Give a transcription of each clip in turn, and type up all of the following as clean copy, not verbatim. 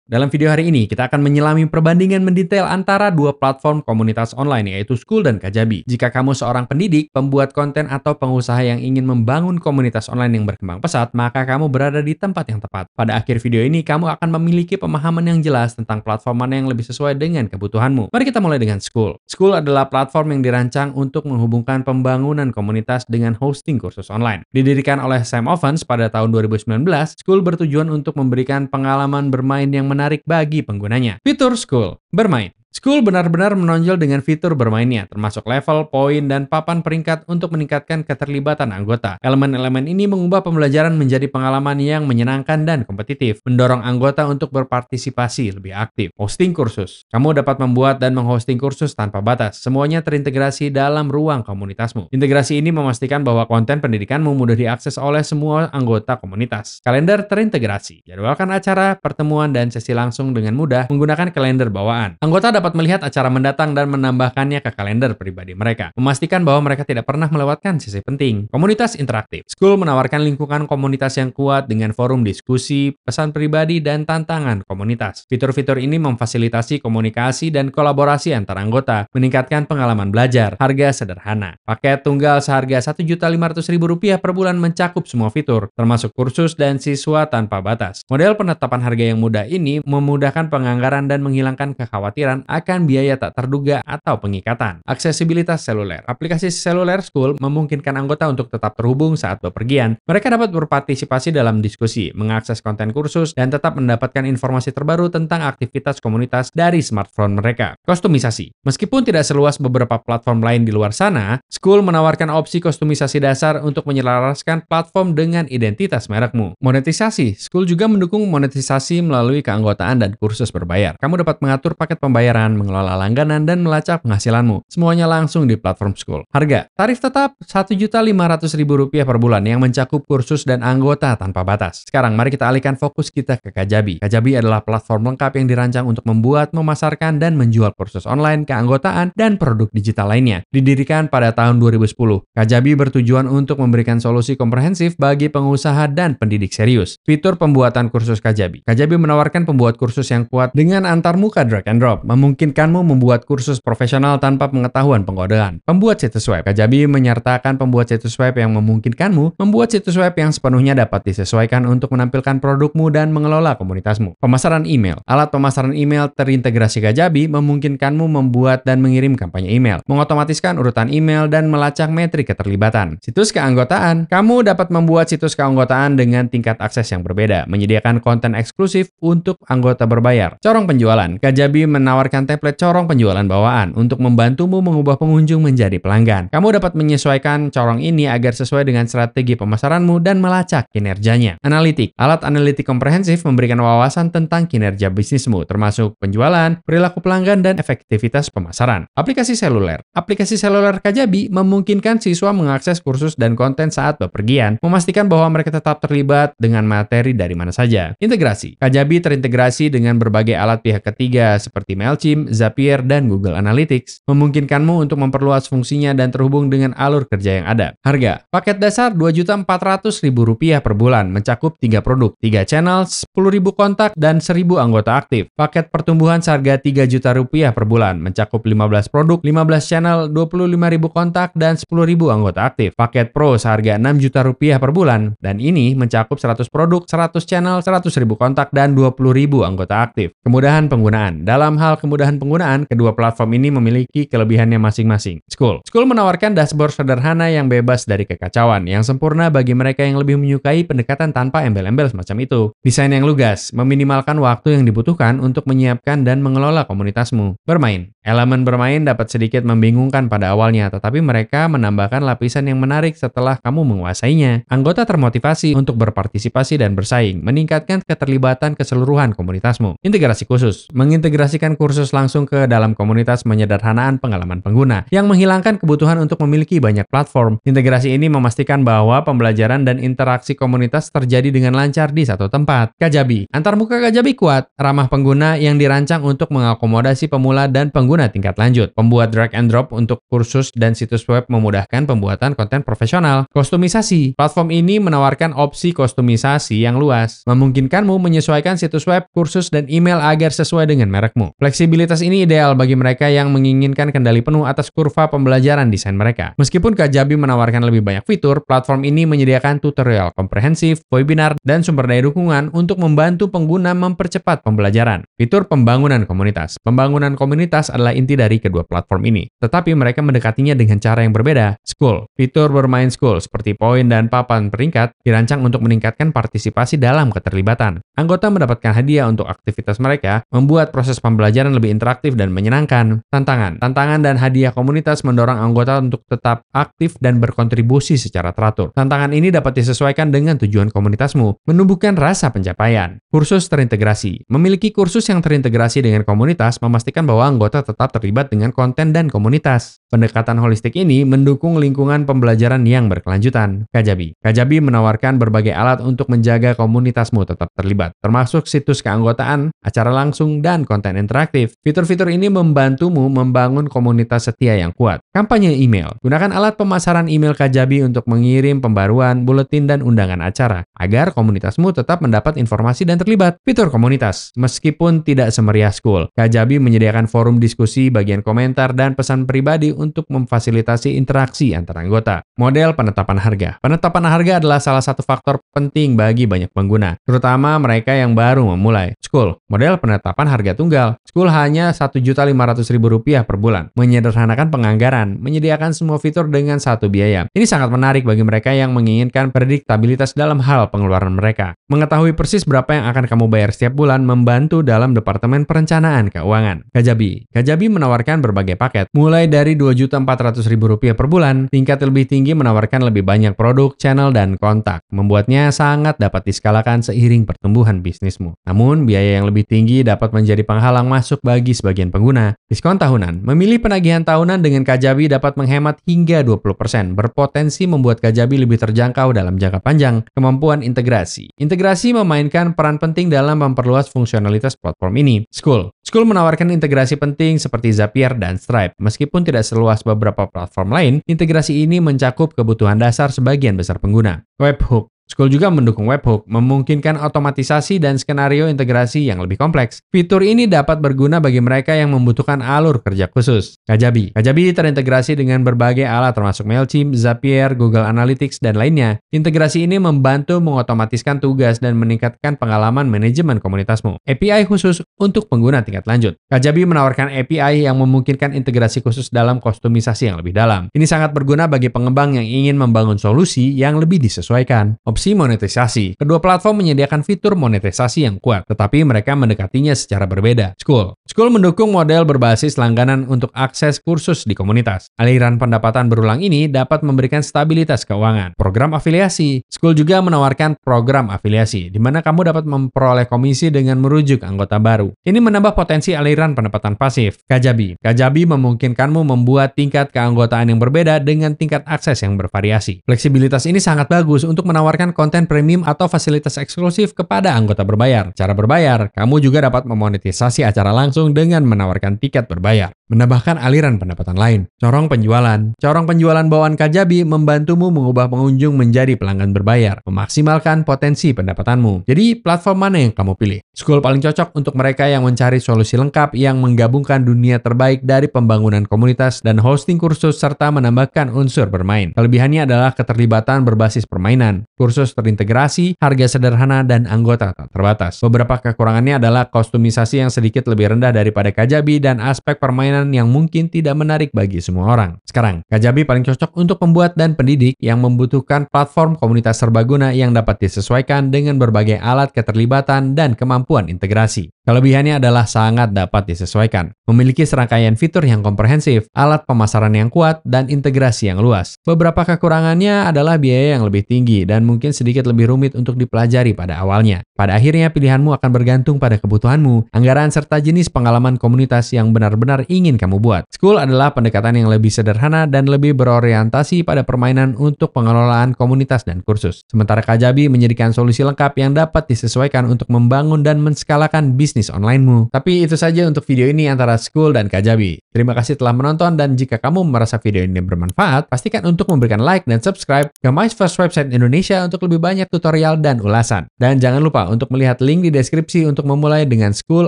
Dalam video hari ini, kita akan menyelami perbandingan mendetail antara dua platform komunitas online, yaitu Skool dan Kajabi. Jika kamu seorang pendidik, pembuat konten, atau pengusaha yang ingin membangun komunitas online yang berkembang pesat, maka kamu berada di tempat yang tepat. Pada akhir video ini, kamu akan memiliki pemahaman yang jelas tentang platform mana yang lebih sesuai dengan kebutuhanmu. Mari kita mulai dengan Skool. Skool adalah platform yang dirancang untuk menghubungkan pembangunan komunitas dengan hosting kursus online. Didirikan oleh Sam Ovens pada tahun 2019, Skool bertujuan untuk memberikan pengalaman bermain yang menarik bagi penggunanya. Fitur Skool, bermain. Skool benar-benar menonjol dengan fitur bermainnya, termasuk level, poin, dan papan peringkat untuk meningkatkan keterlibatan anggota. Elemen-elemen ini mengubah pembelajaran menjadi pengalaman yang menyenangkan dan kompetitif, mendorong anggota untuk berpartisipasi lebih aktif. Hosting kursus. Kamu dapat membuat dan menghosting kursus tanpa batas. Semuanya terintegrasi dalam ruang komunitasmu. Integrasi ini memastikan bahwa konten pendidikanmu mudah diakses oleh semua anggota komunitas. Kalender terintegrasi. Jadwalkan acara, pertemuan, dan sesi langsung dengan mudah menggunakan kalender bawaan. Anggota dapat melihat acara mendatang dan menambahkannya ke kalender pribadi mereka, memastikan bahwa mereka tidak pernah melewatkan sesi penting. Komunitas interaktif. Skool menawarkan lingkungan komunitas yang kuat dengan forum diskusi, pesan pribadi, dan tantangan komunitas. Fitur-fitur ini memfasilitasi komunikasi dan kolaborasi antar anggota, meningkatkan pengalaman belajar. Harga sederhana. Paket tunggal seharga Rp1.500.000 per bulan mencakup semua fitur, termasuk kursus dan siswa tanpa batas. Model penetapan harga yang mudah ini memudahkan penganggaran dan menghilangkan kekhawatiran akan biaya tak terduga atau pengikatan. Aksesibilitas seluler. Aplikasi seluler Skool memungkinkan anggota untuk tetap terhubung saat bepergian. Mereka dapat berpartisipasi dalam diskusi, mengakses konten kursus, dan tetap mendapatkan informasi terbaru tentang aktivitas komunitas dari smartphone mereka. Kostumisasi. Meskipun tidak seluas beberapa platform lain di luar sana, Skool menawarkan opsi kostumisasi dasar untuk menyelaraskan platform dengan identitas merekmu. Monetisasi. Skool juga mendukung monetisasi melalui keanggotaan dan kursus berbayar. Kamu dapat mengatur paket pembayaran, mengelola langganan, dan melacak penghasilanmu. Semuanya langsung di platform Skool. Harga. Tarif tetap Rp1.500.000 per bulan yang mencakup kursus dan anggota tanpa batas. Sekarang mari kita alihkan fokus kita ke Kajabi. Kajabi adalah platform lengkap yang dirancang untuk membuat, memasarkan, dan menjual kursus online, keanggotaan, dan produk digital lainnya. Didirikan pada tahun 2010, Kajabi bertujuan untuk memberikan solusi komprehensif bagi pengusaha dan pendidik serius. Fitur pembuatan kursus Kajabi. Kajabi menawarkan pembuat kursus yang kuat dengan antarmuka drag and drop, memungkinkanmu membuat kursus profesional tanpa pengetahuan pengkodean. Pembuat situs web. Kajabi menyertakan pembuat situs web yang memungkinkanmu membuat situs web yang sepenuhnya dapat disesuaikan untuk menampilkan produkmu dan mengelola komunitasmu. Pemasaran email. Alat pemasaran email terintegrasi Kajabi memungkinkanmu membuat dan mengirim kampanye email, mengotomatiskan urutan email, dan melacak metrik keterlibatan. Situs keanggotaan. Kamu dapat membuat situs keanggotaan dengan tingkat akses yang berbeda, menyediakan konten eksklusif untuk anggota berbayar. Corong penjualan. Kajabi menawarkan template corong penjualan bawaan untuk membantumu mengubah pengunjung menjadi pelanggan. Kamu dapat menyesuaikan corong ini agar sesuai dengan strategi pemasaranmu dan melacak kinerjanya. Analitik. Alat analitik komprehensif memberikan wawasan tentang kinerja bisnismu, termasuk penjualan, perilaku pelanggan, dan efektivitas pemasaran. Aplikasi seluler. Aplikasi seluler Kajabi memungkinkan siswa mengakses kursus dan konten saat bepergian, memastikan bahwa mereka tetap terlibat dengan materi dari mana saja. Integrasi. Kajabi terintegrasi dengan berbagai alat pihak ketiga seperti Mailchimp, Zapier, dan Google Analytics, memungkinkanmu untuk memperluas fungsinya dan terhubung dengan alur kerja yang ada. Harga. Paket dasar Rp2.400.000 per bulan, mencakup 3 produk, 3 channel, 10.000 kontak, dan 1.000 anggota aktif. Paket pertumbuhan seharga Rp3 juta per bulan, mencakup 15 produk, 15 channel, 25.000 kontak, dan 10.000 anggota aktif. Paket Pro seharga Rp6 juta per bulan, dan ini mencakup 100 produk, 100 channel, 100.000 kontak, dan 20.000 anggota aktif. Kemudahan penggunaan. Dalam hal kemudahan penggunaan, kedua platform ini memiliki kelebihannya masing-masing. Skool menawarkan dashboard sederhana yang bebas dari kekacauan, yang sempurna bagi mereka yang lebih menyukai pendekatan tanpa embel-embel semacam itu. Desain yang lugas, meminimalkan waktu yang dibutuhkan untuk menyiapkan dan mengelola komunitasmu. Bermain. Elemen bermain dapat sedikit membingungkan pada awalnya, tetapi mereka menambahkan lapisan yang menarik setelah kamu menguasainya. Anggota termotivasi untuk berpartisipasi dan bersaing, meningkatkan keterlibatan keseluruhan komunitasmu. Integrasi khusus. Mengintegrasikan kursus akses langsung ke dalam komunitas menyederhanakan pengalaman pengguna, yang menghilangkan kebutuhan untuk memiliki banyak platform. Integrasi ini memastikan bahwa pembelajaran dan interaksi komunitas terjadi dengan lancar di satu tempat. Kajabi. Antarmuka Kajabi kuat, ramah pengguna yang dirancang untuk mengakomodasi pemula dan pengguna tingkat lanjut. Pembuat drag and drop untuk kursus dan situs web memudahkan pembuatan konten profesional. Kostumisasi. Platform ini menawarkan opsi kostumisasi yang luas, memungkinkanmu menyesuaikan situs web, kursus, dan email agar sesuai dengan merekmu. Fleksibilitas ini ideal bagi mereka yang menginginkan kendali penuh atas kurva pembelajaran desain mereka. Meskipun Kajabi menawarkan lebih banyak fitur, platform ini menyediakan tutorial komprehensif, webinar, dan sumber daya dukungan untuk membantu pengguna mempercepat pembelajaran. Fitur pembangunan komunitas. Pembangunan komunitas adalah inti dari kedua platform ini, tetapi mereka mendekatinya dengan cara yang berbeda. School. Fitur bermain school seperti poin dan papan peringkat dirancang untuk meningkatkan partisipasi dalam keterlibatan. Anggota mendapatkan hadiah untuk aktivitas mereka, membuat proses pembelajaran lebih interaktif dan menyenangkan. Tantangan. Tantangan dan hadiah komunitas mendorong anggota untuk tetap aktif dan berkontribusi secara teratur. Tantangan ini dapat disesuaikan dengan tujuan komunitasmu, menumbuhkan rasa pencapaian. Kursus terintegrasi. Memiliki kursus yang terintegrasi dengan komunitas memastikan bahwa anggota tetap terlibat dengan konten dan komunitas. Pendekatan holistik ini mendukung lingkungan pembelajaran yang berkelanjutan. Kajabi. Kajabi menawarkan berbagai alat untuk menjaga komunitasmu tetap terlibat, termasuk situs keanggotaan, acara langsung, dan konten interaktif. Fitur-fitur ini membantumu membangun komunitas setia yang kuat. Kampanye email. Gunakan alat pemasaran email Kajabi untuk mengirim pembaruan, buletin, dan undangan acara, agar komunitasmu tetap mendapat informasi dan terlibat. Fitur komunitas. Meskipun tidak semeriah school, Kajabi menyediakan forum diskusi, bagian komentar, dan pesan pribadi untuk memfasilitasi interaksi antar anggota. Model penetapan harga. Penetapan harga adalah salah satu faktor penting bagi banyak pengguna, terutama mereka yang baru memulai. School. Model penetapan harga tunggal. School hanya Rp1.500.000 per bulan. Menyederhanakan penganggaran, menyediakan semua fitur dengan satu biaya. Ini sangat menarik bagi mereka yang menginginkan prediktabilitas dalam hal pengeluaran mereka. Mengetahui persis berapa yang akan kamu bayar setiap bulan membantu dalam Departemen Perencanaan Keuangan. Kajabi. Kajabi menawarkan berbagai paket, mulai dari Rp2.400.000 per bulan. Tingkat lebih tinggi menawarkan lebih banyak produk, channel, dan kontak. Membuatnya sangat dapat diskalakan seiring pertumbuhan bisnismu. Namun, biaya yang lebih tinggi dapat menjadi penghalang masuk bagi sebagian pengguna. Diskon tahunan. Memilih penagihan tahunan dengan Kajabi dapat menghemat hingga 20%, berpotensi membuat Kajabi lebih terjangkau dalam jangka panjang. Kemampuan integrasi. Integrasi memainkan peran penting dalam memperluas fungsionalitas platform ini. School. School menawarkan integrasi penting seperti Zapier dan Stripe. Meskipun tidak seluas beberapa platform lain, integrasi ini mencakup kebutuhan dasar sebagian besar pengguna. Webhook. School juga mendukung webhook, memungkinkan otomatisasi dan skenario integrasi yang lebih kompleks. Fitur ini dapat berguna bagi mereka yang membutuhkan alur kerja khusus. Kajabi. Kajabi terintegrasi dengan berbagai alat termasuk Mailchimp, Zapier, Google Analytics, dan lainnya. Integrasi ini membantu mengotomatiskan tugas dan meningkatkan pengalaman manajemen komunitasmu. API khusus untuk pengguna tingkat lanjut. Kajabi menawarkan API yang memungkinkan integrasi khusus dalam kostumisasi yang lebih dalam. Ini sangat berguna bagi pengembang yang ingin membangun solusi yang lebih disesuaikan. Opsi monetisasi. Kedua platform menyediakan fitur monetisasi yang kuat, tetapi mereka mendekatinya secara berbeda. School. School mendukung model berbasis langganan untuk akses kursus di komunitas. Aliran pendapatan berulang ini dapat memberikan stabilitas keuangan. Program afiliasi. School juga menawarkan program afiliasi, di mana kamu dapat memperoleh komisi dengan merujuk anggota baru. Ini menambah potensi aliran pendapatan pasif. Kajabi. Kajabi memungkinkanmu membuat tingkat keanggotaan yang berbeda dengan tingkat akses yang bervariasi. Fleksibilitas ini sangat bagus untuk menawarkan konten premium atau fasilitas eksklusif kepada anggota berbayar. Cara berbayar, kamu juga dapat memonetisasi acara langsung dengan menawarkan tiket berbayar. Menambahkan aliran pendapatan lain. Corong penjualan. Corong penjualan bawaan Kajabi membantumu mengubah pengunjung menjadi pelanggan berbayar, memaksimalkan potensi pendapatanmu. Jadi, platform mana yang kamu pilih? School paling cocok untuk mereka yang mencari solusi lengkap yang menggabungkan dunia terbaik dari pembangunan komunitas dan hosting kursus serta menambahkan unsur bermain. Kelebihannya adalah keterlibatan berbasis permainan, kursus terintegrasi, harga sederhana, dan anggota tak terbatas. Beberapa kekurangannya adalah kostumisasi yang sedikit lebih rendah daripada Kajabi dan aspek permainan yang mungkin tidak menarik bagi semua orang. Sekarang, Kajabi paling cocok untuk pembuat dan pendidik yang membutuhkan platform komunitas serbaguna yang dapat disesuaikan dengan berbagai alat keterlibatan dan kemampuan integrasi. Kelebihannya adalah sangat dapat disesuaikan, memiliki serangkaian fitur yang komprehensif, alat pemasaran yang kuat, dan integrasi yang luas. Beberapa kekurangannya adalah biaya yang lebih tinggi dan mungkin mungkin sedikit lebih rumit untuk dipelajari pada awalnya. Pada akhirnya, pilihanmu akan bergantung pada kebutuhanmu, anggaran, serta jenis pengalaman komunitas yang benar-benar ingin kamu buat. School adalah pendekatan yang lebih sederhana dan lebih berorientasi pada permainan untuk pengelolaan komunitas dan kursus. Sementara Kajabi menyediakan solusi lengkap yang dapat disesuaikan untuk membangun dan menskalakan bisnis online-mu. Tapi itu saja untuk video ini antara School dan Kajabi. Terima kasih telah menonton, dan jika kamu merasa video ini bermanfaat, pastikan untuk memberikan like dan subscribe ke My First Website Indonesia untuk lebih banyak tutorial dan ulasan. Dan jangan lupa untuk melihat link di deskripsi untuk memulai dengan School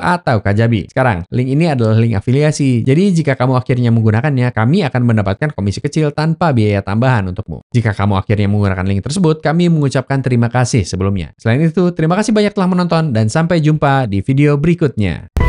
atau Kajabi. Sekarang, link ini adalah link afiliasi. Jadi jika kamu akhirnya menggunakannya, kami akan mendapatkan komisi kecil tanpa biaya tambahan untukmu. Jika kamu akhirnya menggunakan link tersebut, kami mengucapkan terima kasih sebelumnya. Selain itu, terima kasih banyak telah menonton dan sampai jumpa di video berikutnya.